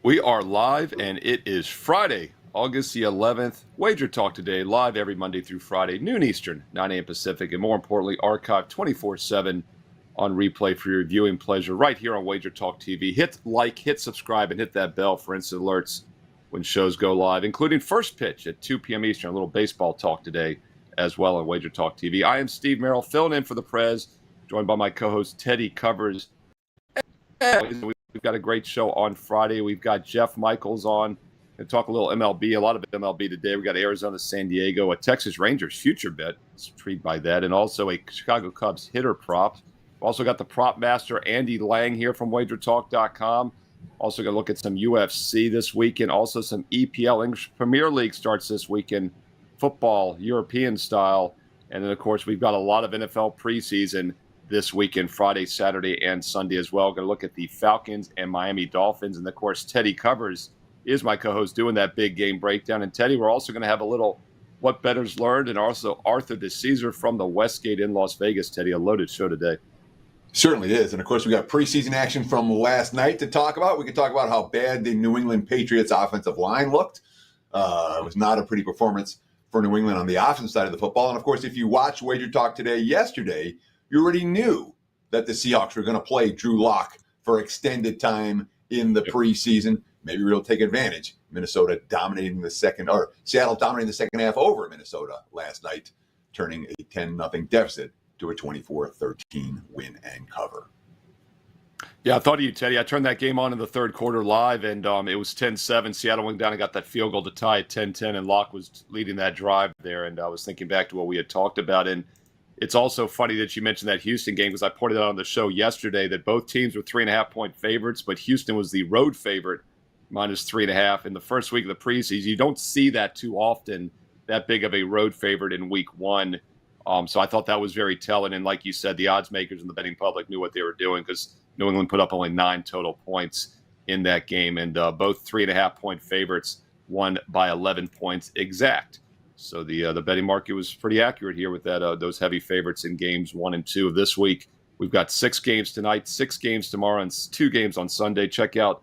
We are live, and it is Friday, August the 11th. WagerTalk Today, live every Monday through Friday, noon Eastern, 9 a.m. Pacific, and more importantly, archived 24/7 on replay for your viewing pleasure right here on WagerTalk TV. Hit like, hit subscribe, and hit that bell for instant alerts when shows go live, including First Pitch at 2 p.m. Eastern, a little baseball talk today as well on WagerTalk TV. I am Steve Merrill, filling in for the Prez, joined by my co-host Teddy Covers. We've got a great show on Friday. We've got Jeff Michaels on and talk a little MLB, a lot of MLB today. We've got Arizona, San Diego, a Texas Rangers future bet. Intrigued by that. And also a Chicago Cubs hitter prop. We've also got the prop master, Andy Lang, here from WagerTalk.com. Also going to look at some UFC this weekend. Also some EPL, English Premier League starts this weekend. Football, European style. And then, of course, we've got a lot of NFL preseason this weekend, Friday, Saturday, and Sunday as well. Going to look at the Falcons and Miami Dolphins. And, of course, Teddy Covers is my co-host doing that big game breakdown. And, Teddy, we're also going to have a little What Bettors Learned, and also Arthur Dicesare from the Westgate in Las Vegas. Teddy, a loaded show today. Certainly is. And, of course, we got preseason action from last night to talk about. We can talk about how bad the New England Patriots offensive line looked. It was not a pretty performance for New England on the offensive side of the football. And, of course, if you watched Wager Talk Today yesterday, you already knew that the Seahawks were going to play Drew Lock for extended time in the preseason. Maybe we'll take advantage. Seattle dominating the second half over Minnesota last night, turning a 10-0 deficit to a 24-13 win and cover. Yeah, I thought of you, Teddy. I turned that game on in the third quarter live, and it was 10-7. Seattle went down and got that field goal to tie at 10-10, and Locke was leading that drive there. And I was thinking back to what we had talked about. And it's also funny that you mentioned that Houston game, because I pointed out on the show yesterday that both teams were 3.5-point favorites, but Houston was the road favorite, -3.5 in the first week of the preseason. You don't see that too often, that big of a road favorite in week one. So I thought that was very telling. And like you said, the odds makers and the betting public knew what they were doing, because New England put up only 9 total points in that game. And both 3.5-point favorites won by 11 points exact. So the betting market was pretty accurate here with that those heavy favorites in games 1 and 2 of this week. We've got 6 games tonight, 6 games tomorrow, and 2 games on Sunday. Check out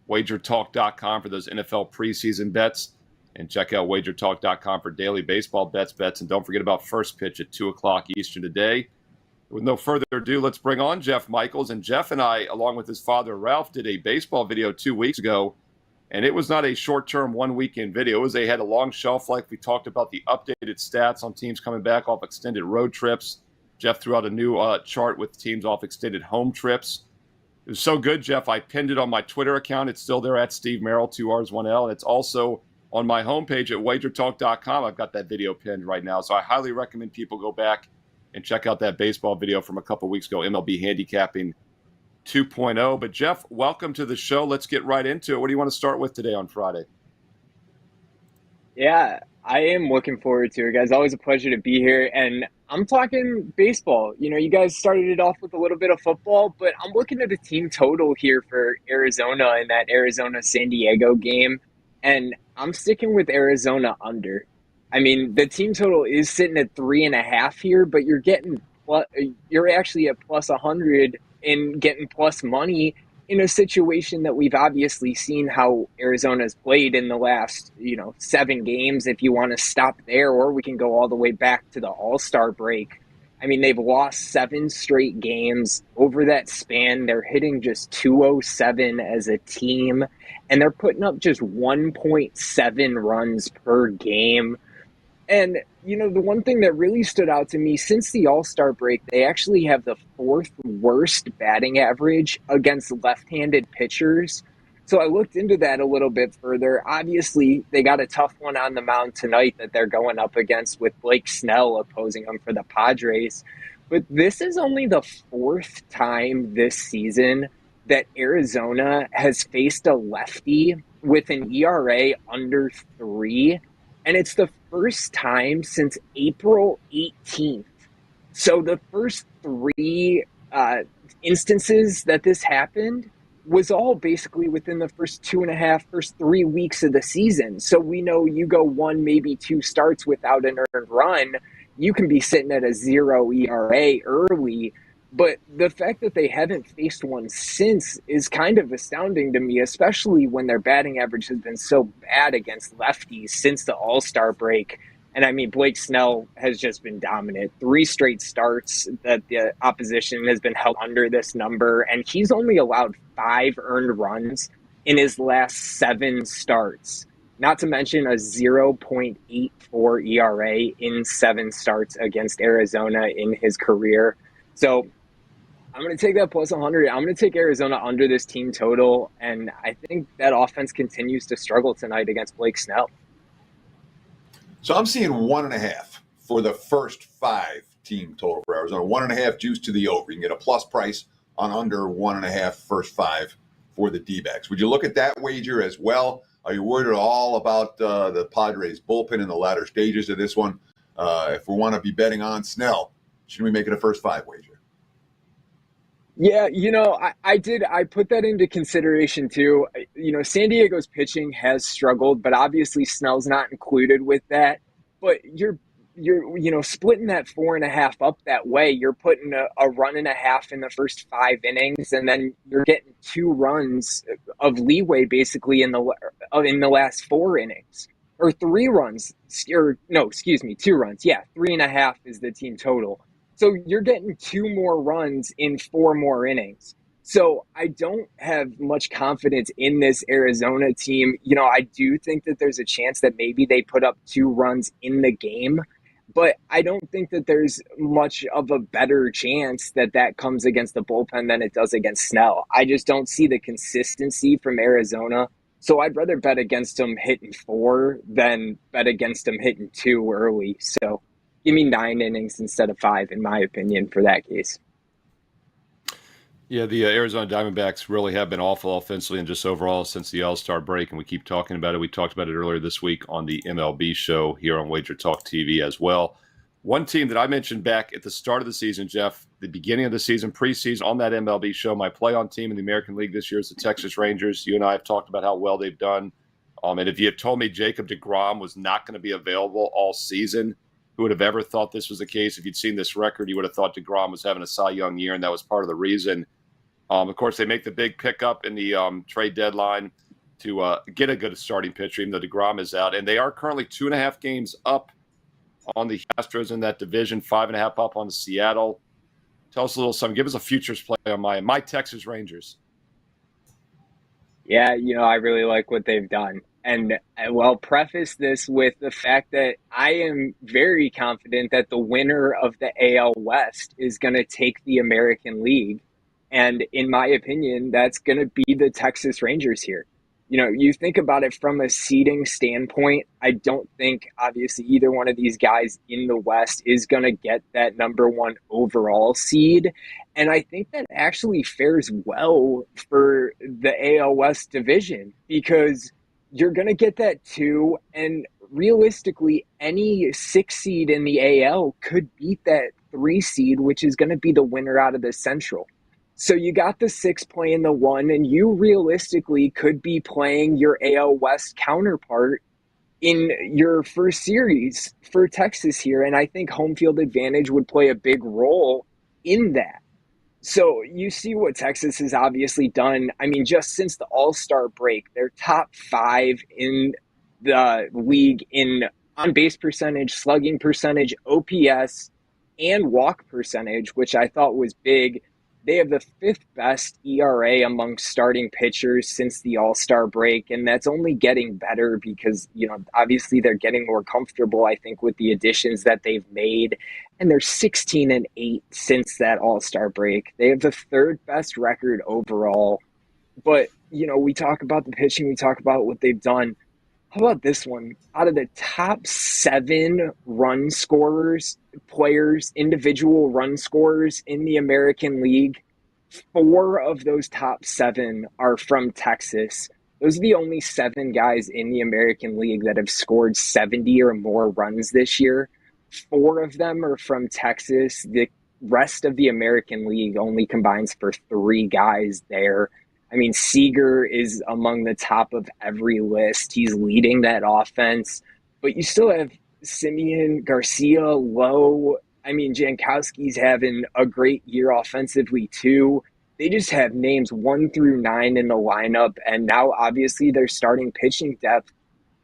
WagerTalk.com for those NFL preseason bets, and check out WagerTalk.com for daily baseball bets. And don't forget about First Pitch at 2 o'clock Eastern today. With no further ado, let's bring on Jeff Michaels. And Jeff and I, along with his father Ralph, did a baseball video 2 weeks ago. And it was not a short-term one-weekend video. They had a long shelf life. We talked about the updated stats on teams coming back off extended road trips. Jeff threw out a new chart with teams off extended home trips. It was so good, Jeff. I pinned it on my Twitter account. It's still there at Steve Merrill, 2 R's, 1 L. And it's also on my homepage at WagerTalk.com. I've got that video pinned right now. So I highly recommend people go back and check out that baseball video from a couple weeks ago, MLB Handicapping 2.0. But Jeff, welcome to the show. Let's get right into it. What do you want to start with today on Friday? Yeah, I am looking forward to it, guys. Always a pleasure to be here. And I'm talking baseball. You know, you guys started it off with a little bit of football, but I'm looking at the team total here for Arizona in that Arizona-San Diego game. And I'm sticking with Arizona under. I mean, the team total is sitting at 3.5 here, but you're actually at plus 100 and getting plus money in a situation that we've obviously seen how Arizona's played in the last, 7 games, if you want to stop there, or we can go all the way back to the All-Star break. I mean, they've lost 7 straight games over that span. They're hitting just 207 as a team, and they're putting up just 1.7 runs per game. And, the one thing that really stood out to me, since the All-Star break, they actually have the 4th worst batting average against left-handed pitchers. So I looked into that a little bit further. Obviously, they got a tough one on the mound tonight that they're going up against with Blake Snell opposing them for the Padres. But this is only the 4th time this season that Arizona has faced a lefty with an ERA under 3. And it's the first time since April 18th. So the first 3 instances that this happened was all basically within the first 3 weeks of the season. So we know you go 1, maybe 2 starts without an earned run, you can be sitting at a 0 ERA early. But the fact that they haven't faced one since is kind of astounding to me, especially when their batting average has been so bad against lefties since the All-Star break. And I mean, Blake Snell has just been dominant. 3 straight starts that the opposition has been held under this number, and he's only allowed 5 earned runs in his last 7 starts. Not to mention a 0.84 ERA in 7 starts against Arizona in his career. So I'm going to take that plus 100. I'm going to take Arizona under this team total, and I think that offense continues to struggle tonight against Blake Snell. So I'm seeing 1.5 for the first 5 team total for Arizona. 1.5 juice to the over. You can get a plus price on under 1.5 first 5 for the D-backs. Would you look at that wager as well? Are you worried at all about the Padres bullpen in the latter stages of this one? If we want to be betting on Snell, should we make it a first 5 wager? Yeah, I put that into consideration too. San Diego's pitching has struggled, but obviously Snell's not included with that. But you're splitting that 4.5 up that way. You're putting a run and a half in the first 5 innings, and then you're getting 2 runs of leeway basically in the last 4 innings, or 3 runs, or no, excuse me, 2 runs. Yeah, 3.5 is the team total. So you're getting 2 more runs in 4 more innings. So I don't have much confidence in this Arizona team. I do think that there's a chance that maybe they put up 2 runs in the game, but I don't think that there's much of a better chance that comes against the bullpen than it does against Snell. I just don't see the consistency from Arizona. So I'd rather bet against them hitting 4 than bet against them hitting 2 early. So give me 9 innings instead of 5, in my opinion, for that case. Yeah, the Arizona Diamondbacks really have been awful offensively and just overall since the All-Star break, and we keep talking about it. We talked about it earlier this week on the MLB show here on WagerTalk TV as well. One team that I mentioned back at the start of the season, Jeff, the beginning of the season, preseason, on that MLB show, my play-on team in the American League this year is the Texas Rangers. You and I have talked about how well they've done. And if you had told me Jacob deGrom was not going to be available all season, who would have ever thought this was the case? If you'd seen this record, you would have thought deGrom was having a Cy Young year, and that was part of the reason. Of course, they make the big pickup in the trade deadline to get a good starting pitcher, even though deGrom is out. And they are currently 2.5 games up on the Astros in that division, 5.5 up on the Seattle. Tell us a little something. Give us a futures play on my Texas Rangers. Yeah, I really like what they've done. And I'll preface this with the fact that I am very confident that the winner of the AL West is going to take the American League. And in my opinion, that's going to be the Texas Rangers here. You think about it from a seeding standpoint, I don't think, obviously, either one of these guys in the West is going to get that number 1 overall seed. And I think that actually fares well for the AL West division, because you're going to get that 2, and realistically, any 6 seed in the AL could beat that 3 seed, which is going to be the winner out of the Central. So you got the 6 playing the 1, and you realistically could be playing your AL West counterpart in your first series for Texas here. And I think home field advantage would play a big role in that. So you see what Texas has obviously done. I mean, just since the All-Star break, they're top 5 in the league in on-base percentage, slugging percentage, OPS, and walk percentage, which I thought was big. They have the 5th best ERA among starting pitchers since the All-Star break, and that's only getting better because, obviously they're getting more comfortable, I think, with the additions that they've made, and they're 16-8 since that All-Star break. They have the 3rd best record overall, but, we talk about the pitching, we talk about what they've done. How about this one? Out of the top 7 run scorers, players, individual run scorers in the American League, 4 of those top 7 are from Texas. Those are the only 7 guys in the American League that have scored 70 or more runs this year. 4 of them are from Texas. The rest of the American League only combines for 3 guys there. I mean, Seager is among the top of every list. He's leading that offense. But you still have Simeon, Garcia, Lowe, I mean, Jankowski's having a great year offensively too. They just have names 1 through 9 in the lineup, and now obviously their starting pitching depth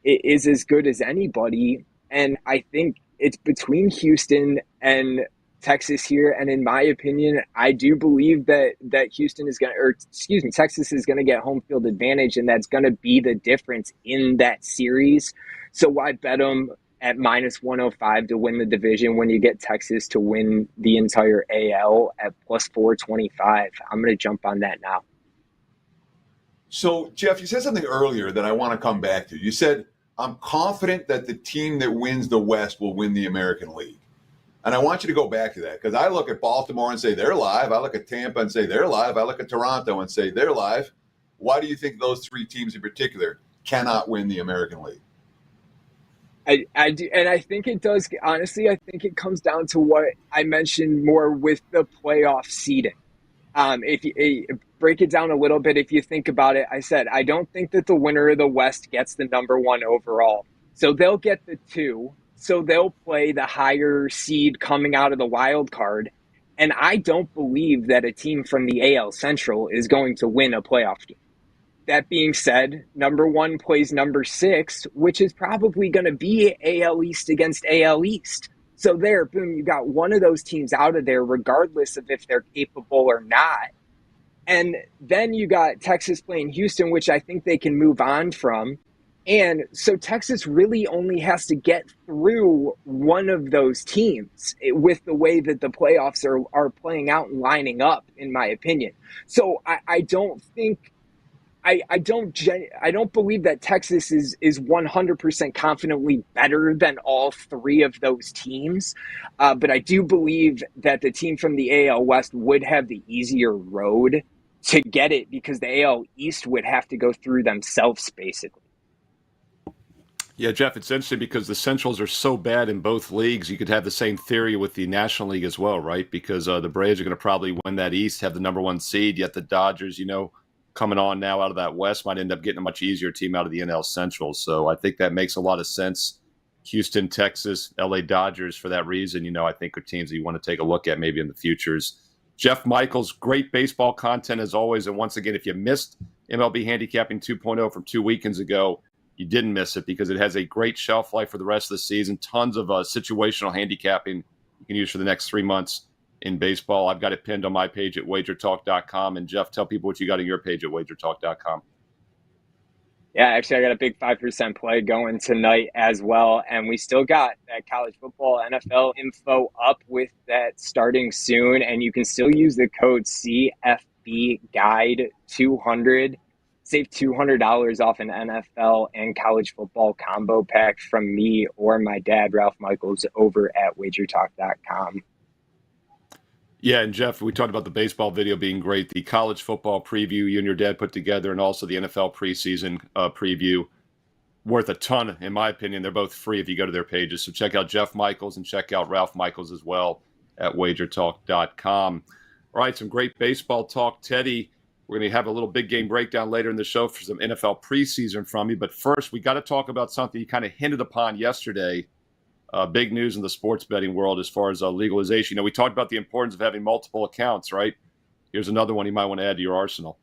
is as good as anybody. And I think it's between Houston and Texas here. And in my opinion, I do believe that Houston is going to, or excuse me, Texas is going to get home field advantage, and that's going to be the difference in that series. So why bet them at minus 105 to win the division when you get Texas to win the entire AL at plus 425? I'm going to jump on that now. So, Jeff, you said something earlier that I want to come back to. You said, I'm confident that the team that wins the West will win the American League. And I want you to go back to that, because I look at Baltimore and say they're live. I look at Tampa and say they're live. I look at Toronto and say they're live. Why do you think those three teams in particular cannot win the American League? I do, and I think it does. Honestly, I think it comes down to what I mentioned more with the playoff seeding. If you break it down a little bit, if you think about it, I said I don't think that the winner of the West gets the number 1 overall. So they'll get the 2. So they'll play the higher seed coming out of the wild card. And I don't believe that a team from the AL Central is going to win a playoff game. That being said, number 1 plays number 6, which is probably going to be AL East against AL East. So there, boom, you got one of those teams out of there, regardless of if they're capable or not. And then you got Texas playing Houston, which I think they can move on from. And so Texas really only has to get through one of those teams with the way that the playoffs are playing out and lining up, in my opinion. So I don't think I don't believe that Texas is 100% confidently better than all 3 of those teams, but I do believe that the team from the AL West would have the easier road to get it, because the AL East would have to go through themselves, basically. Yeah, Jeff, it's interesting because the Centrals are so bad in both leagues. You could have the same theory with the National League as well, right? Because the Braves are going to probably win that East, have the number 1 seed, yet the Dodgers, coming on now out of that West might end up getting a much easier team out of the NL Central. So I think that makes a lot of sense. Houston, Texas, LA Dodgers, for that reason, I think are teams that you want to take a look at maybe in the futures. Jeff Michaels, great baseball content as always. And once again, if you missed MLB Handicapping 2.0 from 2 weekends ago, you didn't miss it, because it has a great shelf life for the rest of the season. Tons of situational handicapping you can use for the next 3 months in baseball. I've got it pinned on my page at WagerTalk.com. And Jeff, tell people what you got on your page at WagerTalk.com. Yeah, actually, I got a big 5% play going tonight as well. And we still got that college football, NFL info up with that starting soon. And you can still use the code CFB Guide 200. Save $200 off an NFL and college football combo pack from me or my dad, Ralph Michaels, over at WagerTalk.com. Yeah, and Jeff, we talked about the baseball video being great, the college football preview you and your dad put together, and also the NFL preseason preview. Worth a ton, in my opinion. They're both free if you go to their pages. So check out Jeff Michaels and check out Ralph Michaels as well at WagerTalk.com. All right, some great baseball talk. Teddy, we're going to have a little big game breakdown later in the show for some NFL preseason from you. But first, we got to talk about something you kind of hinted upon yesterday. Big news in the sports betting world as far as legalization. We talked about the importance of having multiple accounts, right? Here's another one you might want to add to your arsenal.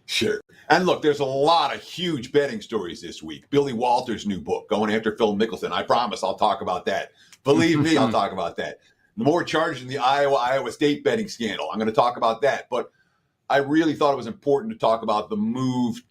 Sure. And look, there's a lot of huge betting stories this week. Billy Walters' new book, Going After Phil Mickelson. I promise I'll talk about that. Believe me, I'll talk about that. The more charges in the Iowa State betting scandal. I'm going to talk about that. But I really thought it was important to talk about the move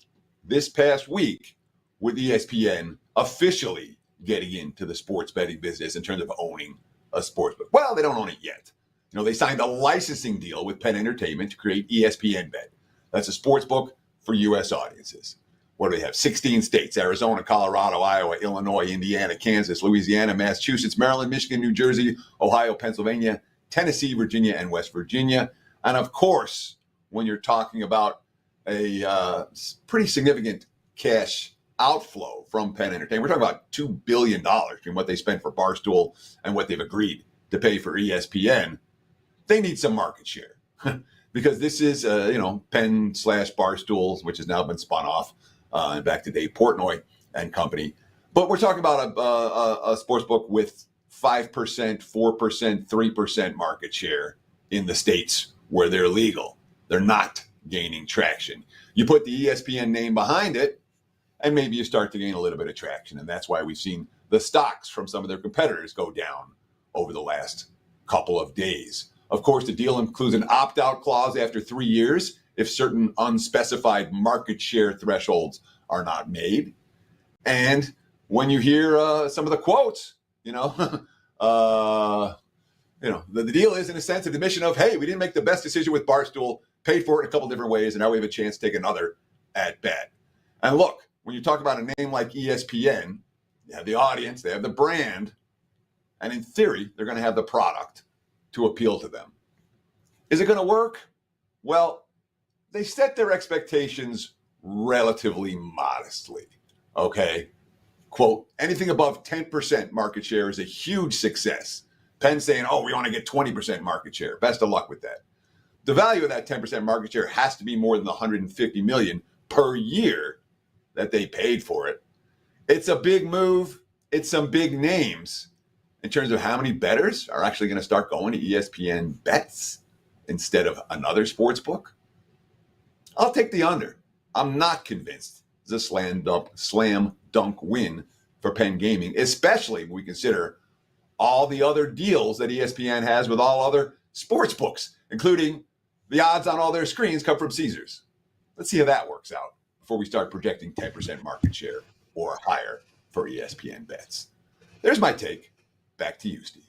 this past week with ESPN officially getting into the sports betting business in terms of owning a sports book. Well, they don't own it yet. They signed a licensing deal with Penn Entertainment to create ESPN Bet. That's a sports book for U.S. audiences. What do they have? 16 states: Arizona, Colorado, Iowa, Illinois, Indiana, Kansas, Louisiana, Massachusetts, Maryland, Michigan, New Jersey, Ohio, Pennsylvania, Tennessee, Virginia, and West Virginia. And of course, when you're talking about a pretty significant cash outflow from Penn Entertainment, we're talking about $2 billion between what they spent for Barstool and what they've agreed to pay for ESPN. They need some market share because this is, Penn/Barstool, which has now been spun off back to Dave Portnoy and company. But we're talking about a sports book with 5%, 4%, 3% market share in the states where they're legal. They're not gaining traction. You put the ESPN name behind it, and maybe you start to gain a little bit of traction. And that's why we've seen the stocks from some of their competitors go down over the last couple of days. Of course, the deal includes an opt-out clause after 3 years if certain unspecified market share thresholds are not made. And when you hear some of the quotes, the deal is, in a sense, an admission of, hey, we didn't make the best decision with Barstool, paid for it in a couple different ways, and now we have a chance to take another at bat. And look, when you talk about a name like ESPN, they have the audience, they have the brand, and in theory, they're going to have the product to appeal to them. Is it going to work? Well, they set their expectations relatively modestly, okay? Quote, anything above 10% market share is a huge success. Penn saying, oh, we want to get 20% market share. Best of luck with that. The value of that 10% market share has to be more than the $150 million per year that they paid for it. It's a big move. It's some big names in terms of how many bettors are actually going to start going to ESPN bets instead of another sports book. I'll take the under. I'm not convinced it's a slam dunk win for Penn Gaming, especially when we consider all the other deals that ESPN has with all other sports books, including the odds on all their screens come from Caesars. Let's see how that works out before we start projecting 10% market share or higher for ESPN bets. There's my take. Back to you, Steve.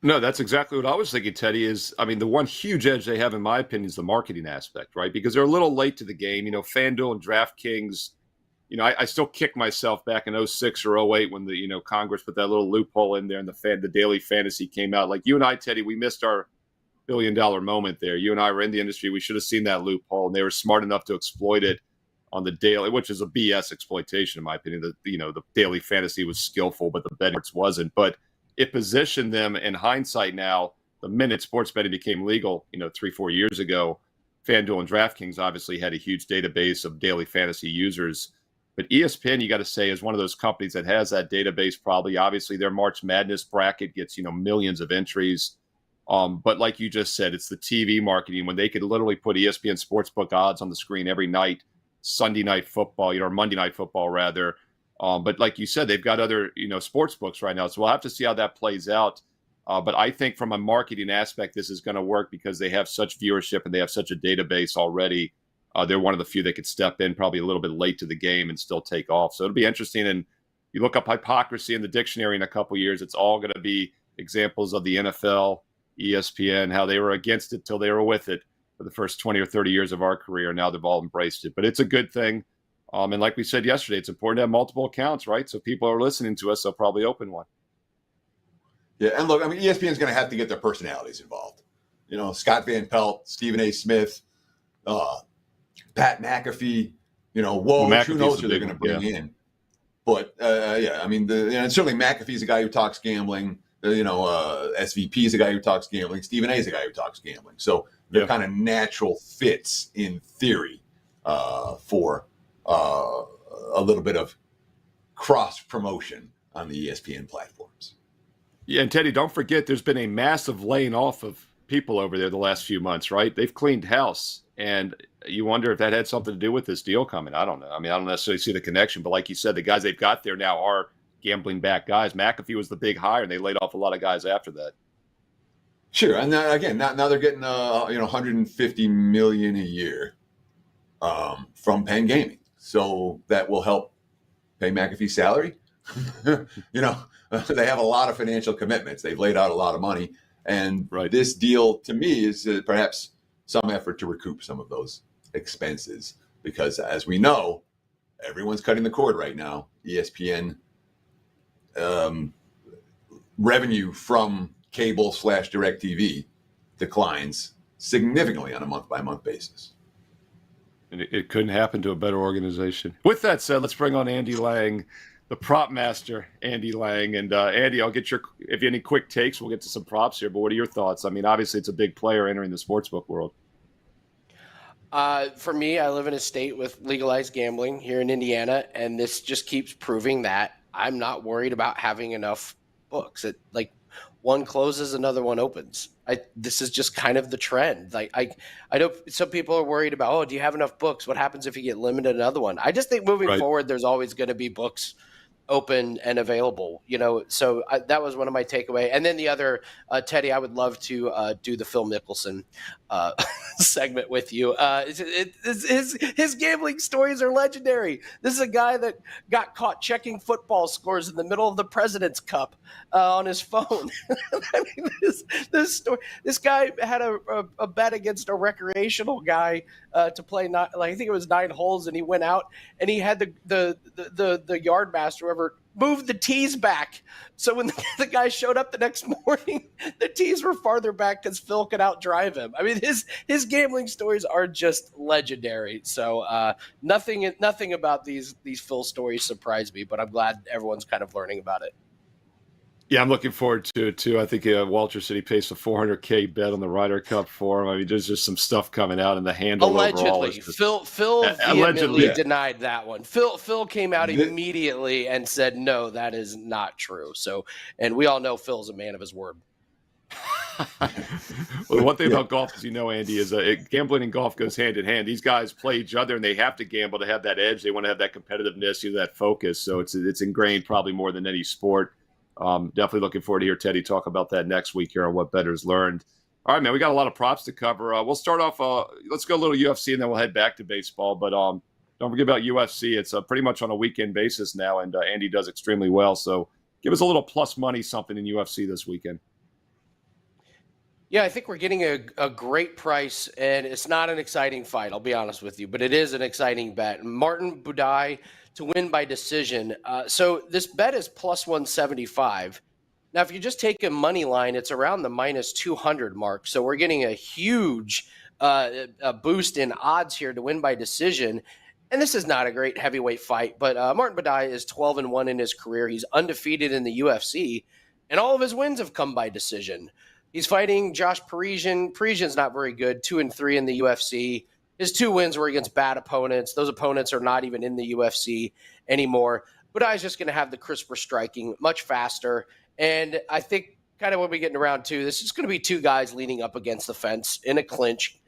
No, that's exactly what I was thinking, Teddy, the one huge edge they have, in my opinion, is the marketing aspect, right? Because they're a little late to the game. FanDuel and DraftKings, I still kick myself back in 06 or 08 when the, Congress put that little loophole in there and the daily fantasy came out. Like you and I, Teddy, we missed our $1 billion moment there. You and I were in the industry. We should have seen that loophole, and they were smart enough to exploit it on the daily, which is a BS exploitation, in my opinion. The daily fantasy was skillful, but the betting wasn't. But it positioned them in hindsight now, the minute sports betting became legal, 3-4 years ago, FanDuel and DraftKings obviously had a huge database of daily fantasy users. But ESPN, you got to say, is one of those companies that has that database probably. Obviously, their March Madness bracket gets, millions of entries. But like you just said, it's the TV marketing when they could literally put ESPN Sportsbook odds on the screen every night, Sunday night football, or Monday night football rather. But like you said, they've got other, sports books right now. So we'll have to see how that plays out. But I think from a marketing aspect, this is going to work because they have such viewership and they have such a database already. They're one of the few that could step in probably a little bit late to the game and still take off. So it'll be interesting. And you look up hypocrisy in the dictionary in a couple of years, it's all going to be examples of the NFL, ESPN, how they were against it till they were with it for the first 20 or 30 years of our career. Now they've all embraced it. But it's a good thing. And like we said yesterday, it's important to have multiple accounts, right? So people are listening to us, they'll probably open one. Yeah, and look, ESPN's going to have to get their personalities involved. Scott Van Pelt, Stephen A. Smith, Pat McAfee, who knows who they're going to bring in. But, and certainly McAfee's a guy who talks gambling. SVP is a guy who talks gambling. Stephen A. is a guy who talks gambling. So they're kind of natural fits in theory for a little bit of cross promotion on the ESPN platforms. Yeah, and Teddy, don't forget, there's been a massive laying off of people over there the last few months, right? They've cleaned house, and you wonder if that had something to do with this deal coming. I don't know. I don't necessarily see the connection, but like you said, the guys they've got there now are gambling back guys. McAfee was the big hire, and they laid off a lot of guys after that. Sure, and again, now they're getting $150 million a year from Penn Gaming, so that will help pay McAfee's salary. They have a lot of financial commitments. They've laid out a lot of money, and This deal to me is perhaps some effort to recoup some of those expenses because, as we know, everyone's cutting the cord right now. ESPN revenue from cable/DirecTV declines significantly on a month-by-month basis. And it couldn't happen to a better organization. With that said, let's bring on Andy Lang, the prop master, Andy Lang. And Andy, I'll get if you have any quick takes, we'll get to some props here. But what are your thoughts? Obviously, it's a big player entering the sportsbook world. For me, I live in a state with legalized gambling here in Indiana, and this just keeps proving that I'm not worried about having enough books. It like one closes, another one opens. This is just kind of the trend. Like I know some people are worried about, oh, do you have enough books? What happens if you get limited another one? I just think moving forward, there's always going to be books open and available, so that was one of my takeaway. And then the other, Teddy, I would love to do the Phil Mickelson segment with you. His gambling stories are legendary. This is a guy that got caught checking football scores in the middle of the President's Cup on his phone. I mean, this guy had a bet against a recreational guy to play I think it was 9 holes, and he went out and he had the yard master, whoever, moved the tees back. So when the guy showed up the next morning, the tees were farther back because Phil could outdrive him. I mean, his gambling stories are just legendary. So nothing about these Phil stories surprised me, but I'm glad everyone's kind of learning about it. Yeah, I'm looking forward to it too. I think Walter said he pays a $400K bet on the Ryder Cup for him. I mean, there's just some stuff coming out, and the handle overall is just, Phil vehemently denied that one. Phil came out immediately and said, no, that is not true. So, and we all know Phil's a man of his word. Well, the one thing about golf, as you know, Andy, is gambling and golf goes hand in hand. These guys play each other, and they have to gamble to have that edge. They want to have that competitiveness, that focus. So it's ingrained probably more than any sport. Definitely looking forward to hear Teddy talk about that next week here on what bettors learned. All right, man, we got a lot of props to cover. We'll start off. Let's go a little UFC, and then we'll head back to baseball. But don't forget about UFC. It's pretty much on a weekend basis now, and Andy does extremely well. So give us a little plus money something in UFC this weekend. Yeah, I think we're getting a great price, and it's not an exciting fight, I'll be honest with you, but it is an exciting bet. Martin Buday to win by decision. So this bet is plus 175. Now, if you just take a money line, it's around the minus 200 mark. So we're getting a huge a boost in odds here to win by decision. And this is not a great heavyweight fight, but Martin Buday is 12-1 in his career. He's undefeated in the UFC, and all of his wins have come by decision. He's fighting Josh Parisian. Parisian's not very good, 2-3 in the UFC. His 2 wins were against bad opponents. Those opponents are not even in the UFC anymore. Budai's just going to have the crisper striking, much faster. And I think kind of when we get in round 2, this is going to be 2 guys leaning up against the fence in a clinch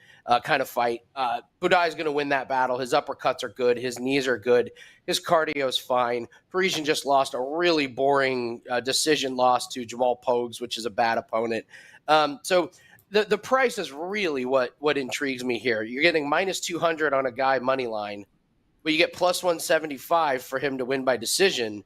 kind of fight. Budai's going to win that battle. His uppercuts are good. His knees are good. His cardio's fine. Parisian just lost a really boring decision loss to Jamal Pogues, which is a bad opponent. So the price is really what intrigues me here. You're getting minus 200 on a guy money line, but you get plus 175 for him to win by decision,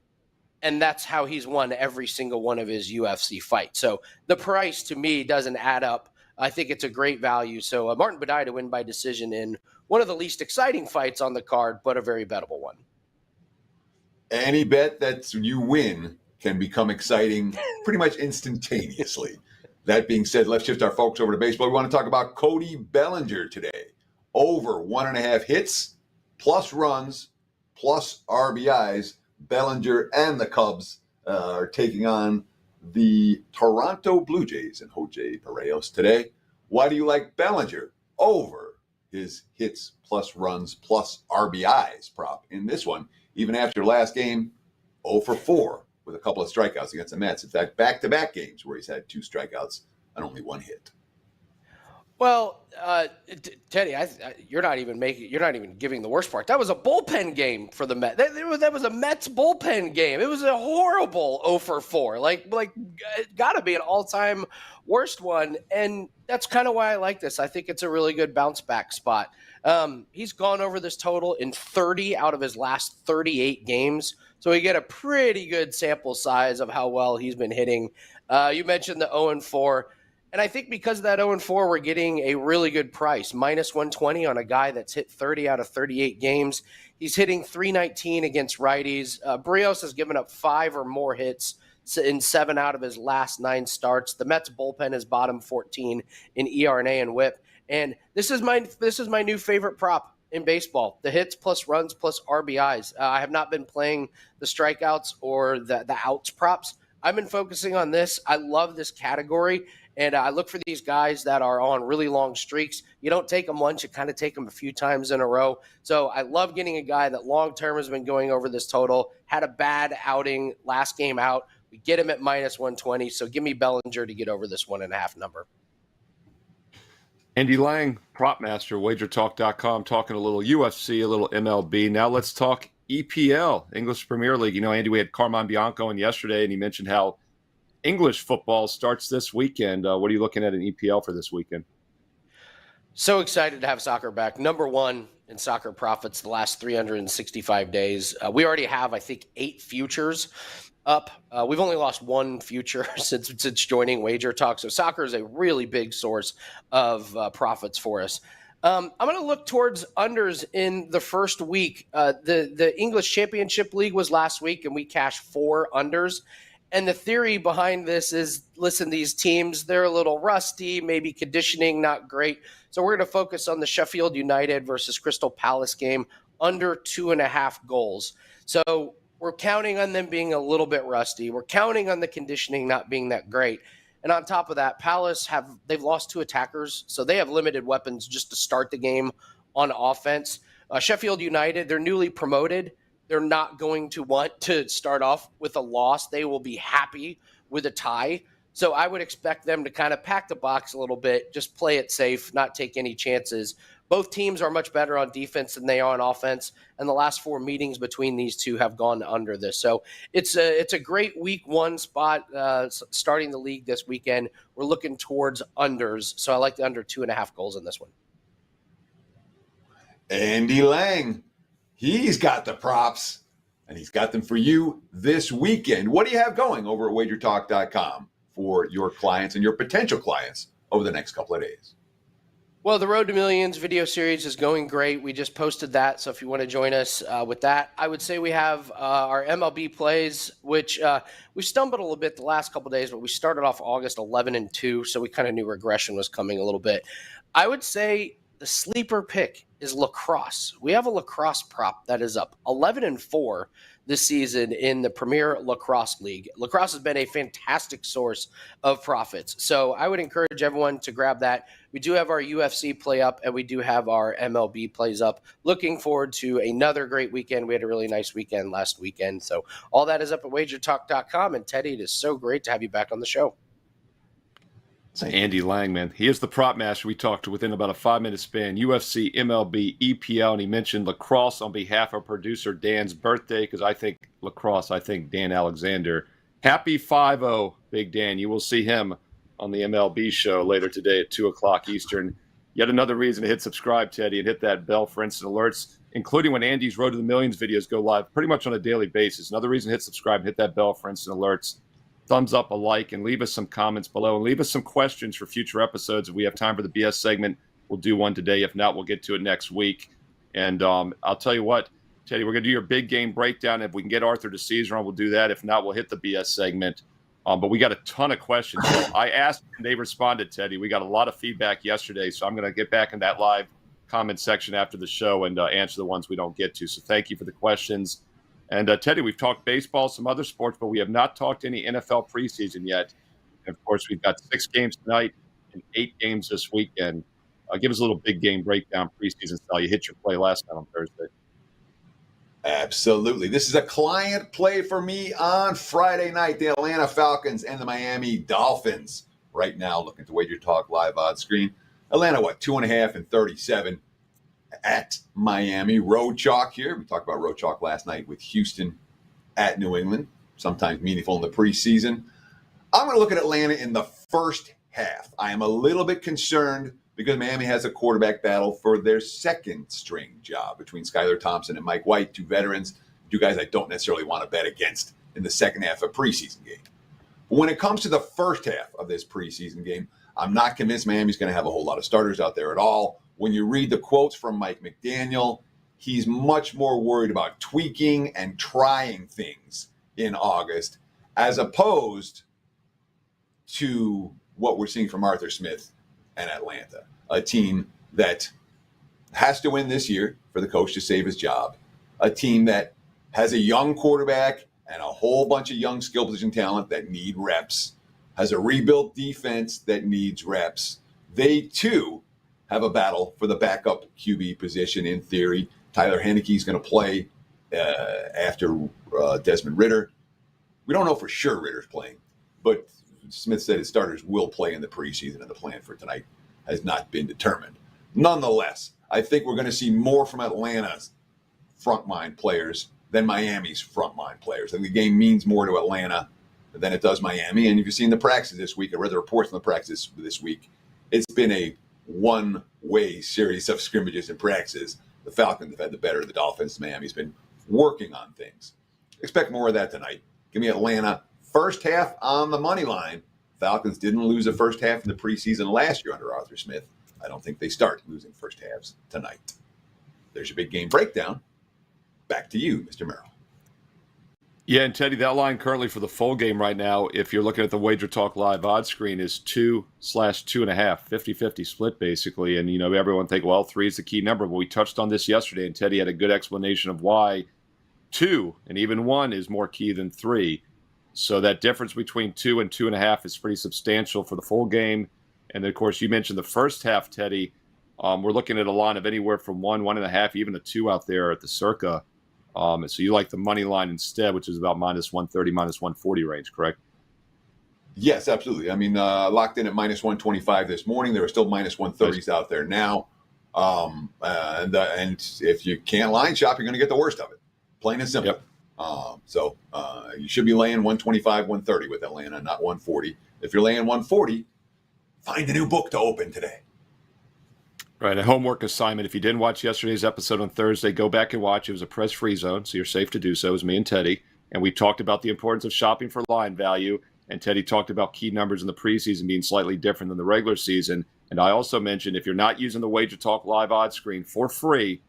and that's how he's won every single one of his UFC fights. So the price to me doesn't add up. I think it's a great value. So Martin Buday to win by decision in one of the least exciting fights on the card, but a very bettable one. Any bet that you win can become exciting pretty much instantaneously. That being said, let's shift our focus over to baseball. We want to talk about Cody Bellinger today. Over 1.5 hits, plus runs, plus RBIs. Bellinger and the Cubs are taking on the Toronto Blue Jays and Jose Barrios today. Why do you like Bellinger over his hits, plus runs, plus RBIs prop in this one? Even after last game, 0 for 4 with a couple of strikeouts against the Mets. In fact, back-to-back games where he's had 2 strikeouts and only 1 hit. Well, Teddy, you're not even giving the worst part. That was a bullpen game for the Mets. That was a Mets bullpen game. It was a horrible 0 for 4. Like got to be an all-time worst one. And that's kind of why I like this. I think it's a really good bounce back spot. He's gone over this total in 30 out of his last 38 games. So we get a pretty good sample size of how well he's been hitting. You mentioned the 0-4. And I think because of that 0-4, we're getting a really good price, minus 120 on a guy that's hit 30 out of 38 games. He's hitting .319 against righties. Barrios has given up 5 or more hits in 7 out of his last 9 starts. The Mets bullpen is bottom 14 in ERA and WHIP. And this is my new favorite prop in baseball: the hits plus runs plus RBIs. I have not been playing the strikeouts or the outs props. I've been focusing on this. I love this category. And I look for these guys that are on really long streaks. You don't take them once, you kind of take them a few times in a row. So I love getting a guy that long-term has been going over this total, had a bad outing last game out, We get him at minus 120. So give me Bellinger to get over this 1.5 number. Andy Lang, prop master, WagerTalk.com, talking a little UFC, a little MLB. Now let's talk EPL, English Premier League. You know, Andy, we had Carmine Bianco in yesterday, and he mentioned how English football starts this weekend. What are you looking at in EPL for this weekend? So excited to have soccer back. Number one in soccer profits the last 365 days. We already have, I think, 8 futures up. We've only lost 1 future since joining WagerTalk. So soccer is a really big source of profits for us. I'm going to look towards unders in the first week. The English Championship League was last week, and we cashed 4 unders. And the theory behind this is, listen, these teams, they're a little rusty, maybe conditioning not great. So we're going to focus on the Sheffield United versus Crystal Palace game, under 2.5 goals. So we're counting on them being a little bit rusty. We're counting on the conditioning not being that great. And on top of that, Palace they've lost 2 attackers, so they have limited weapons just to start the game on offense. Sheffield United, they're newly promoted. They're not going to want to start off with a loss. They will be happy with a tie. So I would expect them to kind of pack the box a little bit, just play it safe, not take any chances. Both teams are much better on defense than they are on offense, and the last 4 meetings between these two have gone under this. So it's a great week 1 spot starting the league this weekend. We're looking towards unders, so I like the under 2.5 goals in this one. Andy Lang, he's got the props, and he's got them for you this weekend. What do you have going over at WagerTalk.com for your clients and your potential clients over the next couple of days? Well, the Road to Millions video series is going great. We just posted that, so if you want to join us with that, I would say we have our MLB plays, which we stumbled a little bit the last couple of days, but we started off August 11-2, so we kind of knew regression was coming a little bit. I would say the sleeper pick is lacrosse. We have a lacrosse prop that is up 11-4 this season in the Premier Lacrosse League. Lacrosse has been a fantastic source of profits. So I would encourage everyone to grab that. We do have our UFC play up, and we do have our MLB plays up. Looking forward to another great weekend. We had a really nice weekend last weekend. So all that is up at WagerTalk.com. And Teddy, it is so great to have you back on the show. Andy Lang, man. He is the prop master. We talked to within about a 5-minute span. UFC, MLB, EPL, and he mentioned lacrosse on behalf of producer Dan's birthday, because I think lacrosse, I think Dan Alexander. Happy 5-0, Big Dan. You will see him on the MLB show later today at 2 o'clock Eastern. Yet another reason to hit subscribe, Teddy, and hit that bell for instant alerts, including when Andy's Road to the Millions videos go live pretty much on a daily basis. Another reason to hit subscribe and hit that bell for instant alerts. Thumbs up, a like, and leave us some comments below. And leave us some questions for future episodes. If we have time for the BS segment, we'll do one today. If not, we'll get to it next week. And I'll tell you what, Teddy, we're going to do your big game breakdown. If we can get Arthur to Caesar on, we'll do that. If not, we'll hit the BS segment. But we got a ton of questions. So I asked, and they responded, Teddy. We got a lot of feedback yesterday, so I'm going to get back in that live comment section after the show and answer the ones we don't get to. So thank you for the questions. And Teddy, we've talked baseball, some other sports, but we have not talked any NFL preseason yet. And of course, we've got 6 games tonight and 8 games this weekend. Give us a little big game breakdown preseason style. You hit your play last night on Thursday. Absolutely. This is a client play for me on Friday night. The Atlanta Falcons and the Miami Dolphins. Right now, looking to WagerTalk live on screen. Atlanta, 2.5 and 37 at Miami. Road chalk here. We talked about road chalk last night with Houston at New England. Sometimes meaningful in the preseason. I'm going to look at Atlanta in the first half. I am a little bit concerned because Miami has a quarterback battle for their second string job between Skylar Thompson and Mike White, 2 veterans, 2 guys I don't necessarily want to bet against in the second half of a preseason game. But when it comes to the first half of this preseason game, I'm not convinced Miami's going to have a whole lot of starters out there at all. When you read the quotes from Mike McDaniel, he's much more worried about tweaking and trying things in August as opposed to what we're seeing from Arthur Smith and Atlanta, a team that has to win this year for the coach to save his job, a team that has a young quarterback and a whole bunch of young skill position talent that need reps, has a rebuilt defense that needs reps. They, too, have a battle for the backup QB position in theory. Tyler Heinicke is going to play after Desmond Ridder. We don't know for sure Ritter's playing, but Smith said his starters will play in the preseason, and the plan for tonight has not been determined. Nonetheless, I think we're going to see more from Atlanta's frontline players than Miami's frontline players. And the game means more to Atlanta than it does Miami. And if you've seen the practice this week, I read the reports on the practice this week, it's been a one-way series of scrimmages and practices. The Falcons have had the better of the Dolphins. Miami's been working on things. Expect more of that tonight. Give me Atlanta first half on the money line. Falcons didn't lose a first half in the preseason last year under Arthur Smith. I don't think they start losing first halves tonight. There's your big game breakdown. Back to you, Mr. Merrill. Yeah, and Teddy, that line currently for the full game right now, if you're looking at the WagerTalk Live odds screen, is 2/2.5, 50-50 split basically. And, everyone think, well, 3 is the key number. But we touched on this yesterday, and Teddy had a good explanation of why 2 and even 1 is more key than 3. So that difference between 2 and 2.5 is pretty substantial for the full game. And then, of course, you mentioned the first half, Teddy. We're looking at a line of anywhere from 1, 1.5, even a 2 out there at the circa. So you like the money line instead, which is about -130, -140 range, correct? Yes, absolutely. I mean, locked in at -125 this morning. There are still -130s out there now. And if you can't line shop, you're going to get the worst of it. Plain and simple. Yep. So you should be laying 125, 130 with Atlanta, not 140. If you're laying 140, find a new book to open today. Right, a homework assignment. If you didn't watch yesterday's episode on Thursday, go back and watch. It was a Prez free zone, so you're safe to do so. It was me and Teddy, and we talked about the importance of shopping for line value, and Teddy talked about key numbers in the preseason being slightly different than the regular season. And I also mentioned if you're not using the WagerTalk Live odds screen for free,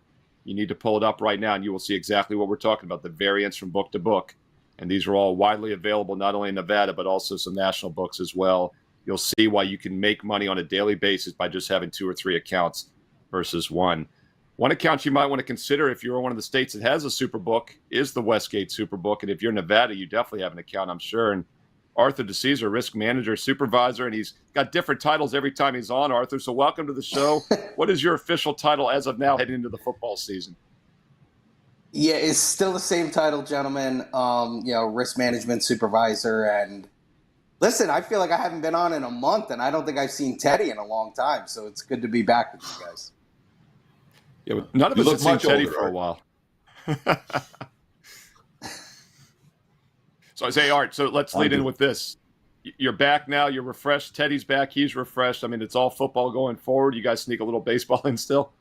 you need to pull it up right now, and you will see exactly what we're talking about, the variance from book to book. And these are all widely available, not only in Nevada, but also some national books as well. You'll see why you can make money on a daily basis by just having 2 or 3 accounts versus 1. One account you might want to consider if you're one of the states that has a Superbook is the Westgate Superbook. And if you're in Nevada, you definitely have an account, I'm sure. And Arthur Dicesare, risk manager, supervisor, and he's got different titles every time he's on, Arthur. So welcome to the show. What is your official title as of now heading into the football season? Yeah, it's still the same title, gentlemen. Risk management supervisor. And listen, I feel like I haven't been on in a month, and I don't think I've seen Teddy in a long time. So it's good to be back with you guys. Yeah, none of us have seen Teddy for a while. So I say, Art, so let's lead in with this. You're back now. You're refreshed. Teddy's back. He's refreshed. I mean, it's all football going forward. You guys sneak a little baseball in still?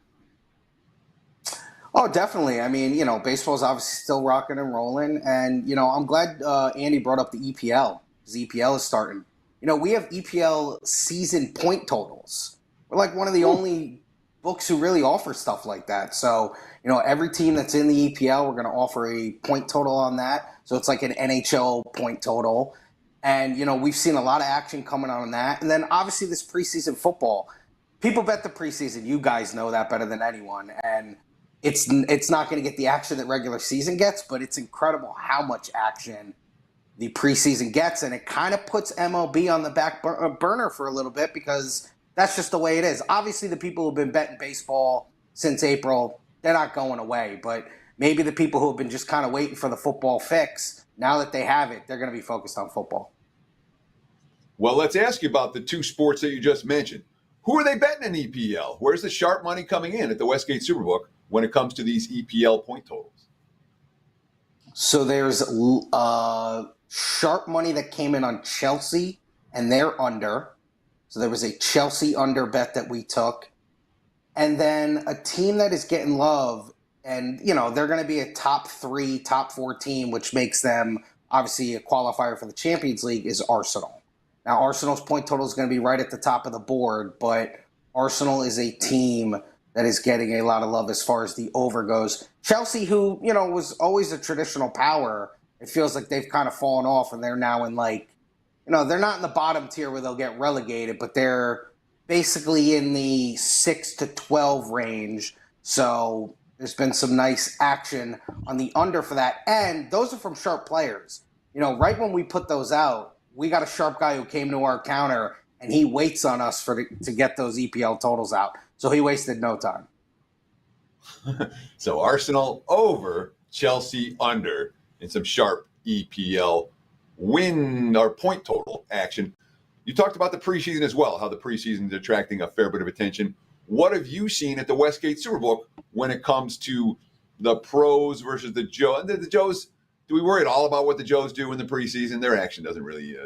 Oh, definitely. I mean, baseball's obviously still rocking and rolling. And, I'm glad Andy brought up the EPL because EPL is starting. We have EPL season point totals. We're like one of the only books who really offer stuff like that. So, every team that's in the EPL, we're going to offer a point total on that. So it's like an NHL point total. And, we've seen a lot of action coming on that. And then obviously this preseason football, people bet the preseason. You guys know that better than anyone. And it's not going to get the action that regular season gets, but it's incredible how much action the preseason gets. And it kind of puts MLB on the back burner for a little bit because that's just the way it is. Obviously, the people who've been betting baseball since April, they're not going away. But maybe the people who have been just kind of waiting for the football fix, now that they have it, they're going to be focused on football. Well, let's ask you about the 2 sports that you just mentioned. Who are they betting in EPL? Where's the sharp money coming in at the Westgate Superbook when it comes to these EPL point totals? So there's sharp money that came in on Chelsea, and they're under. So there was a Chelsea under bet that we took. And then a team that is getting love, and, they're going to be a top 3, top 4 team, which makes them obviously a qualifier for the Champions League, is Arsenal. Now, Arsenal's point total is going to be right at the top of the board, but Arsenal is a team that is getting a lot of love as far as the over goes. Chelsea, who, was always a traditional power, it feels like they've kind of fallen off, and they're now in they're not in the bottom tier where they'll get relegated, but they're basically in the 6 to 12 range. So there's been some nice action on the under for that. And those are from sharp players. Right when we put those out, we got a sharp guy who came to our counter, and he waits on us to get those EPL totals out. So he wasted no time. So Arsenal over, Chelsea under, and some sharp EPL win or point total action. You talked about the preseason as well, how the preseason is attracting a fair bit of attention. What have you seen at the Westgate Superbook when it comes to the pros versus the Joes? The Joes, do we worry at all about what the Joes do in the preseason? Their action doesn't really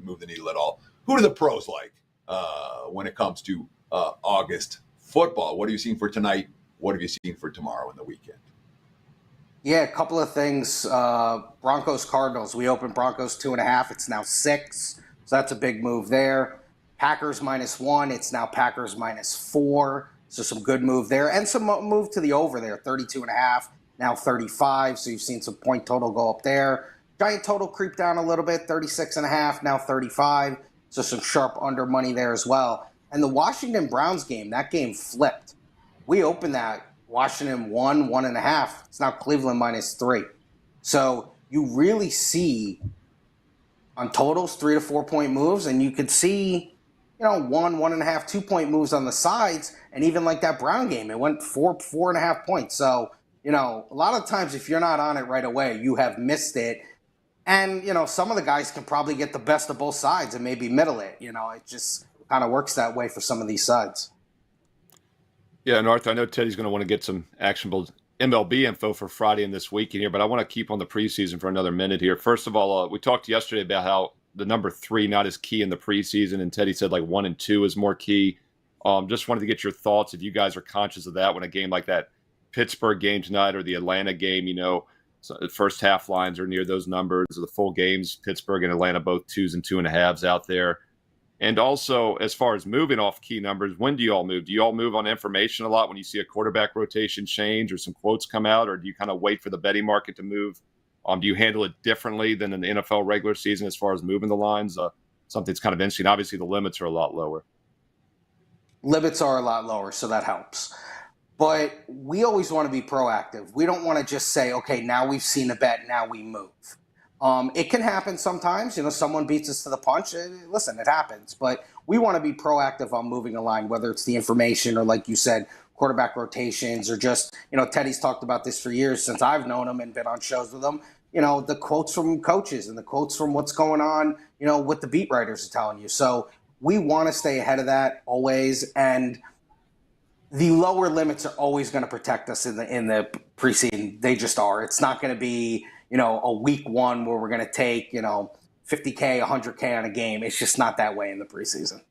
move the needle at all. Who do the pros like when it comes to August football? What have you seen for tonight? What have you seen for tomorrow and the weekend? Yeah, a couple of things. Broncos Cardinals. We opened Broncos 2.5. It's now 6. So that's a big move there. Packers -1. It's now Packers -4. So some good move there. And some move to the over there. 32.5. Now 35. So you've seen some point total go up there. Giant total creep down a little bit. 36.5. Now 35. So some sharp under money there as well. And the Washington Browns game, that game flipped. We opened that. Washington 1.5. It's now Cleveland -3. So you really see on totals 3 to 4 point moves, and you could see, 1.5, 2 point moves on the sides, and even like that Brown game, it went 4.5 points. So, a lot of times if you're not on it right away, you have missed it. And, some of the guys can probably get the best of both sides and maybe middle it. It just kind of works that way for some of these sides. Yeah, and Arthur, I know Teddy's going to want to get some actionable MLB info for Friday and this weekend here, but I want to keep on the preseason for another minute here. First of all, we talked yesterday about how the number 3 not as key in the preseason, and Teddy said like 1 and 2 is more key. Just wanted to get your thoughts if you guys are conscious of that when a game like that Pittsburgh game tonight or the Atlanta game, so the first half lines are near those numbers. The full games, Pittsburgh and Atlanta, both 2s and 2.5s out there. And also, as far as moving off key numbers, when do you all move? Do you all move on information a lot when you see a quarterback rotation change or some quotes come out, or do you kind of wait for the betting market to move? Do you handle it differently than in the NFL regular season as far as moving the lines? Something's kind of interesting. Obviously, the limits are a lot lower. Limits are a lot lower, so that helps. But we always want to be proactive. We don't want to just say, okay, now we've seen a bet, now we move. It can happen sometimes. Someone beats us to the punch. Listen, it happens. But we want to be proactive on moving a line, whether it's the information or, like you said, quarterback rotations or just, Teddy's talked about this for years since I've known him and been on shows with him. The quotes from coaches and the quotes from what's going on, what the beat writers are telling you. So we want to stay ahead of that always. And the lower limits are always going to protect us in the preseason. They just are. It's not going to be a week 1 where we're going to take, $50K, $100K on a game. It's just not that way in the preseason.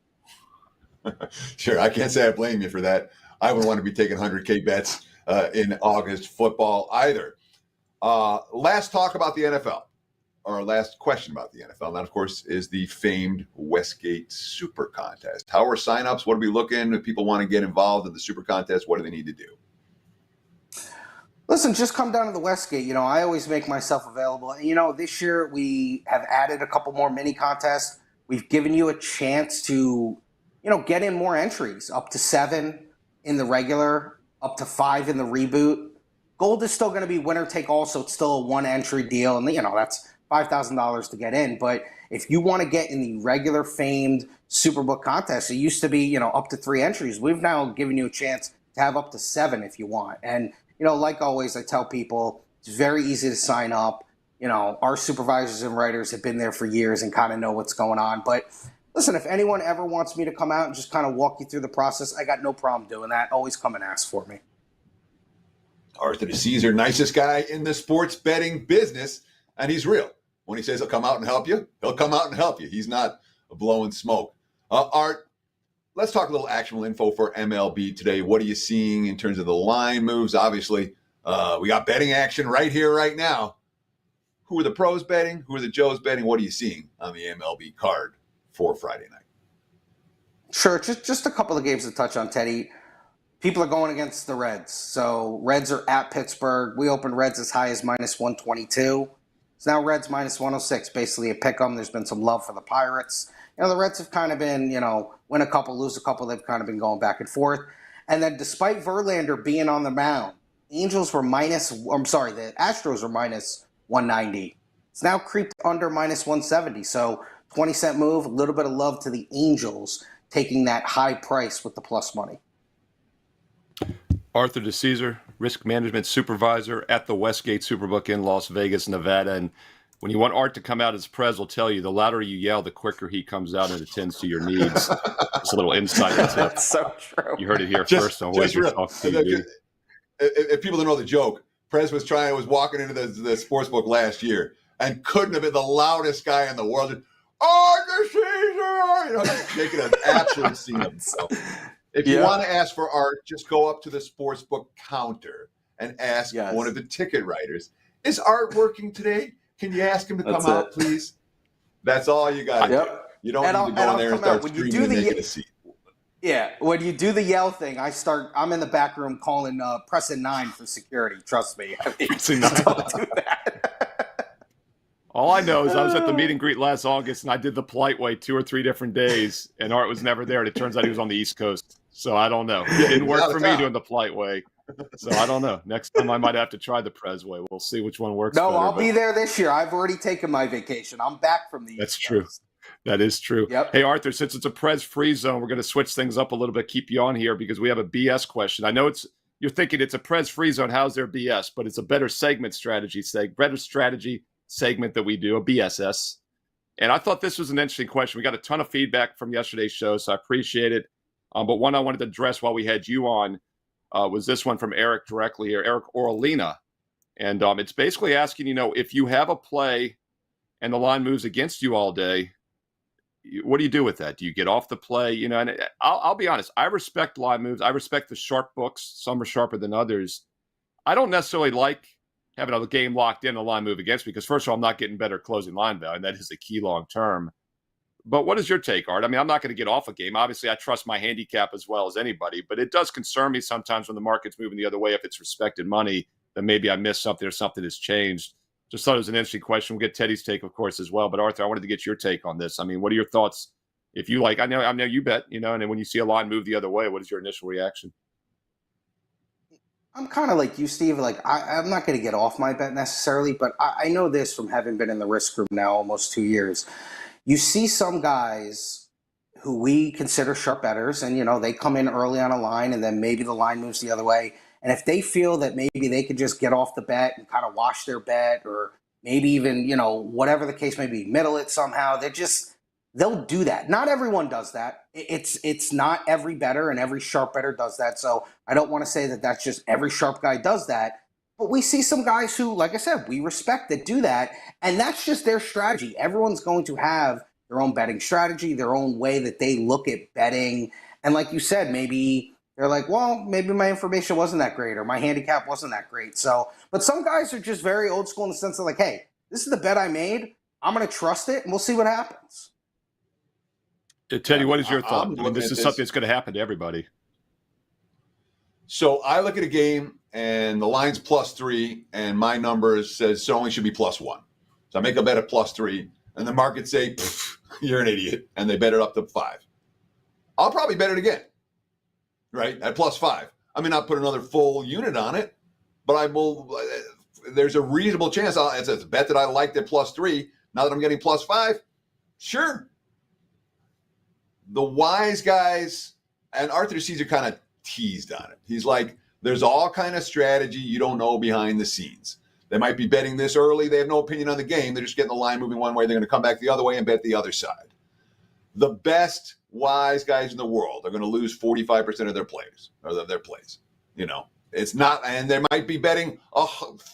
Sure. I can't say I blame you for that. I wouldn't want to be taking 100K bets in August football either. Last talk about the NFL, or last question about the NFL. And that, of course, is the famed Westgate Super Contest. How are signups? What are we looking? If people want to get involved in the Super Contest, what do they need to do? Listen, just come down to the Westgate. I always make myself available. This year we have added a couple more mini contests. We've given you a chance to, get in more entries, up to 7 in the regular, up to 5 in the reboot. Gold is still going to be winner take all, so it's still a 1 entry deal. And, that's $5,000 to get in. But if you want to get in the regular famed Superbook contest, it used to be, up to 3 entries. We've now given you a chance to have up to 7 if you want. And like always, I tell people it's very easy to sign up. Our supervisors and writers have been there for years and kind of know what's going on. But listen, if anyone ever wants me to come out and just kind of walk you through the process, I got no problem doing that. Always come and ask for me. Arthur Dicesare, nicest guy in the sports betting business, and he's real. When he says he'll come out and help you, he'll come out and help you. He's not blowing smoke. Art, let's talk a little actionable info for MLB today. What are you seeing in terms of the line moves? Obviously, we got betting action right here, right now. Who are the pros betting? Who are the Joes betting? What are you seeing on the MLB card for Friday night? Sure. Just a couple of games to touch on, Teddy. People are going against the Reds. So Reds are at Pittsburgh. We opened Reds as high as -122. It's now Reds -106, basically a pick 'em. There's been some love for the Pirates. The Reds have kind of been, win a couple, lose a couple. They've kind of been going back and forth. And then despite Verlander being on the mound, the Astros were -190. It's now creeped under -170. So 20-cent move, a little bit of love to the Angels taking that high price with the plus money. Arthur Dicesare, risk management supervisor at the Westgate Superbook in Las Vegas, Nevada. And when you want Art to come out, as Prez will tell you, the louder you yell, the quicker he comes out and attends to your needs. Just a little insight tip. That's so true. You heard it here first on WagerTalk TV. If people don't know the joke, Prez was walking into the sports book last year and couldn't have been the loudest guy in the world. Just, just making an absolute scene of himself. If you want to ask for Art, just go up to the sports book counter and ask one of the ticket writers, is Art working today? Can you ask him to come out, please? That's all you got to do. You don't need to go in there and start screaming and making a scene. Yeah, when you do the yell thing, I'm in the back room calling pressing 9 for security. Trust me. I mean, don't do that. All I know is I was at the meet and greet last August, and I did the polite way 2 or 3 different days, and Art was never there. And it turns out he was on the East Coast. So I don't know. It didn't work for me doing the polite way. So I don't know. Next time I might have to try the Prez way. We'll see which one works better. I'll be there this year. I've already taken my vacation. I'm back from the That's East true. Coast. That is true. Yep. Hey, Arthur, since it's a Prez free zone, we're going to switch things up a little bit, keep you on here because we have a BS question. I know you're thinking it's a Prez free zone. How's there BS? But it's a better segment strategy segment that we do, a BSS. And I thought this was an interesting question. We got a ton of feedback from yesterday's show, so I appreciate it. But one I wanted to address while we had you on was this one from Eric directly here, Eric Oralina. And it's basically asking, if you have a play and the line moves against you all day, what do you do with that? Do you get off the play? And I'll be honest, I respect line moves. I respect the sharp books. Some are sharper than others. I don't necessarily like having a game locked in, a line move against me, because first of all, I'm not getting better closing line value, and that is the key long term. But what is your take, Art? I mean, I'm not going to get off a game. Obviously, I trust my handicap as well as anybody, but it does concern me sometimes when the market's moving the other way. If it's respected money, then maybe I missed something or something has changed. Just thought it was an interesting question. We'll get Teddy's take, of course, as well. But Arthur, I wanted to get your take on this. I mean, what are your thoughts? If you like, I know you bet, and then when you see a line move the other way, what is your initial reaction? I'm kind of like you, Steve. Like, I'm not going to get off my bet necessarily, but I know this from having been in the risk group now almost 2 years. You see some guys who we consider sharp bettors, and, they come in early on a line, and then maybe the line moves the other way. And if they feel that maybe they could just get off the bet and kind of wash their bet, or maybe even, whatever the case may be, middle it somehow, they'll do that. Not everyone does that. It's not every bettor and every sharp bettor does that. So I don't want to say that that's just every sharp guy does that. But we see some guys who, like I said, we respect that do that. And that's just their strategy. Everyone's going to have their own betting strategy, their own way that they look at betting. And like you said, maybe they're like, well, maybe my information wasn't that great or my handicap wasn't that great. So, but some guys are just very old school in the sense of like, hey, this is the bet I made. I'm going to trust it and we'll see what happens. Teddy, what is your thought? I mean, this is something that's going to happen to everybody. So I look at a game and the line's +3 and my number says so only should be +1. So I make a bet at +3 and the market say, you're an idiot. And they bet it up to 5. I'll probably bet it again, right? At +5. I may not put another full unit on it, but I will. There's a reasonable chance it's a bet that I liked at +3. Now that I'm getting +5, sure. The wise guys, and Arthur Caesar kind of teased on it. He's like, there's all kind of strategy you don't know behind the scenes. They might be betting this early. They have no opinion on the game. They're just getting the line moving one way. They're going to come back the other way and bet the other side. The best wise guys in the world are going to lose 45% of their players or of their plays. It's not, and they might be betting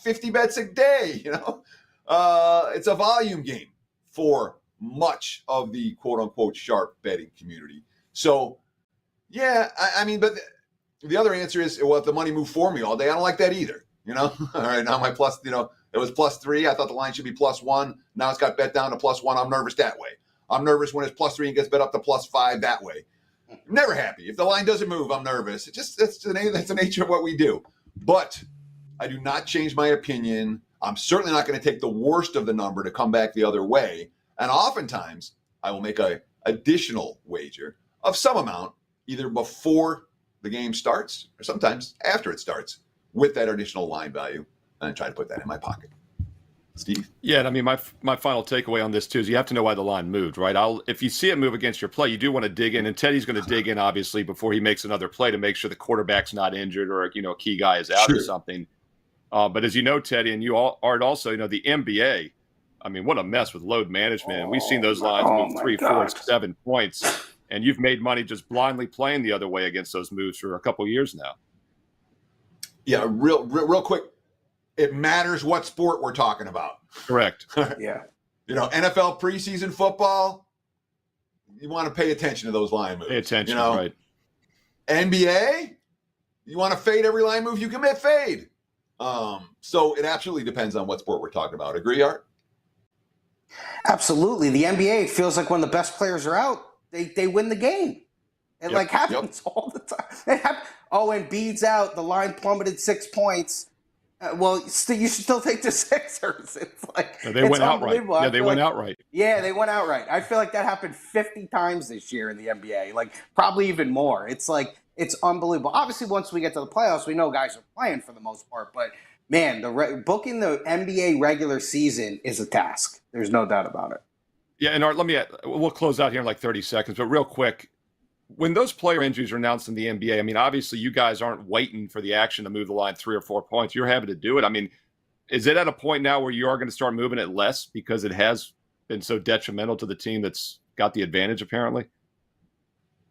50 bets a day. It's a volume game for much of the quote unquote sharp betting community. So, yeah, I mean, but the other answer is, well, if the money moved for me all day, I don't like that either. All right, now my plus, it was +3. I thought the line should be +1. Now it's got bet down to +1. I'm nervous that way. I'm nervous when it's +3 and gets bet up to +5 that way. I'm never happy. If the line doesn't move, I'm nervous. That's the nature of what we do. But I do not change my opinion. I'm certainly not going to take the worst of the number to come back the other way. And oftentimes, I will make an additional wager of some amount, either before the game starts or sometimes after it starts, with that additional line value, and try to put that in my pocket. Steve? Yeah, and I mean, my final takeaway on this, too, is you have to know why the line moved, right? If you see it move against your play, you do want to dig in, and Teddy's going to dig in, obviously, before he makes another play to make sure the quarterback's not injured or, a key guy is out or something. But as you know, Teddy, and you all, Art also, the NBA I mean, what a mess with load management. And we've seen those lines Oh move my 3, 4, God. 7 points. And you've made money just blindly playing the other way against those moves for a couple of years now. Yeah, real quick. It matters what sport we're talking about. Correct. Yeah. NFL preseason football, you want to pay attention to those line moves. Pay attention, right. NBA, you want to fade every line move you commit, fade. So it absolutely depends on what sport we're talking about. Agree, Art? Absolutely. The NBA feels like when the best players are out, they win the game. It happens all the time. Embiid's out. The line plummeted 6 points. You should still take the Sixers. It's like they went outright. Yeah, they went outright. Yeah, they went outright. I feel like that happened 50 times this year in the NBA. Like probably even more. It's unbelievable. Obviously, once we get to the playoffs, we know guys are playing for the most part. But man, booking the NBA regular season is a task. There's no doubt about it. Yeah, and Art, we'll close out here in like 30 seconds, but real quick, when those player injuries are announced in the NBA, I mean, obviously you guys aren't waiting for the action to move the line 3 or 4 points. You're happy to do it. I mean, is it at a point now where you are going to start moving it less because it has been so detrimental to the team that's got the advantage, apparently?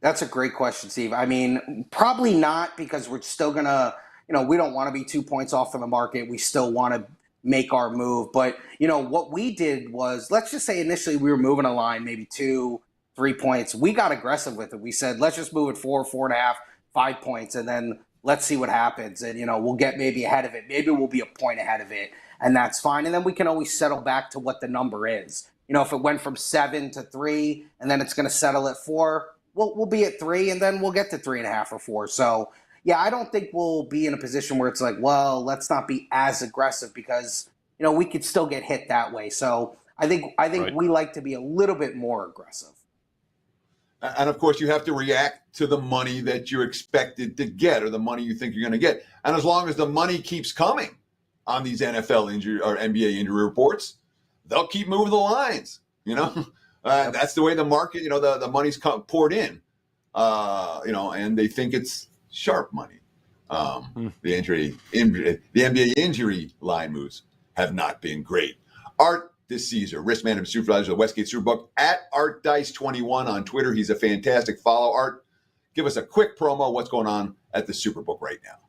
That's a great question, Steve. I mean, probably not, because we're still going to, we don't want to be 2 points off of the market. We still want to make our move. But, what we did was, let's just say initially we were moving a line, maybe 2, 3 points. We got aggressive with it. We said, let's just move it 4, 4.5, 5 points, and then let's see what happens. And, we'll get maybe ahead of it. Maybe we'll be a point ahead of it, and that's fine. And then we can always settle back to what the number is. If it went from 7 to 3, and then it's going to settle at 4, we'll be at 3, and then we'll get to 3.5 or 4. So, yeah, I don't think we'll be in a position where it's like, well, let's not be as aggressive because, we could still get hit that way. So I think Right. we like to be a little bit more aggressive. And of course, you have to react to the money that you're expected to get or the money you think you're going to get. And as long as the money keeps coming on these NFL injury or NBA injury reports, they'll keep moving the lines. That's the way the market, the money's poured in, and they think it's sharp money. The NBA injury line moves have not been great. Art Dicesare, risk manager and supervisor of the Westgate Superbook, at ArtDice21 on Twitter. He's a fantastic follow. Art, give us a quick promo. What's going on at the Superbook right now?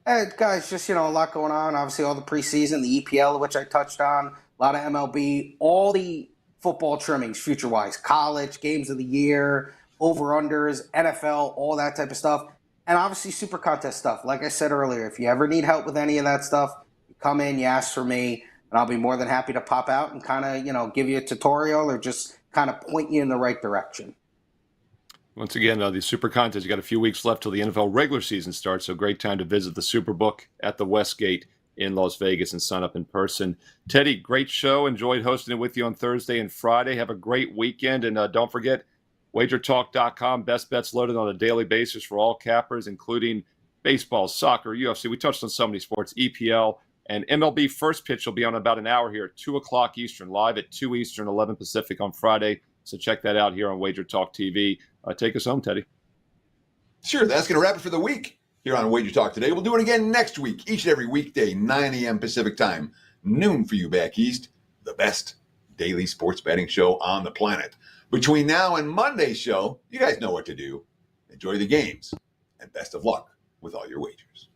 Hey, guys, just, a lot going on. Obviously, all the preseason, the EPL, which I touched on, a lot of MLB, all the football trimmings, future-wise, college, games of the year, over-unders, NFL, all that type of stuff. And obviously, super contest stuff. Like I said earlier, if you ever need help with any of that stuff, you come in, you ask for me, and I'll be more than happy to pop out and kind of, give you a tutorial or just kind of point you in the right direction. Once again, the Super Contest, you got a few weeks left till the NFL regular season starts, so great time to visit the Superbook at the Westgate in Las Vegas and sign up in person. Teddy, great show. Enjoyed hosting it with you on Thursday and Friday. Have a great weekend, and don't forget, WagerTalk.com, best bets loaded on a daily basis for all cappers, including baseball, soccer, UFC. We touched on so many sports, EPL, and MLB first pitch will be on about an hour here at 2 o'clock Eastern, live at 2 Eastern, 11 Pacific on Friday. So check that out here on WagerTalk TV. Take us home, Teddy. Sure, that's going to wrap it for the week here on WagerTalk Today. We'll do it again next week, each and every weekday, 9 a.m. Pacific time, noon for you back east, the best daily sports betting show on the planet. Between now and Monday's show, you guys know what to do. Enjoy the games, and best of luck with all your wagers.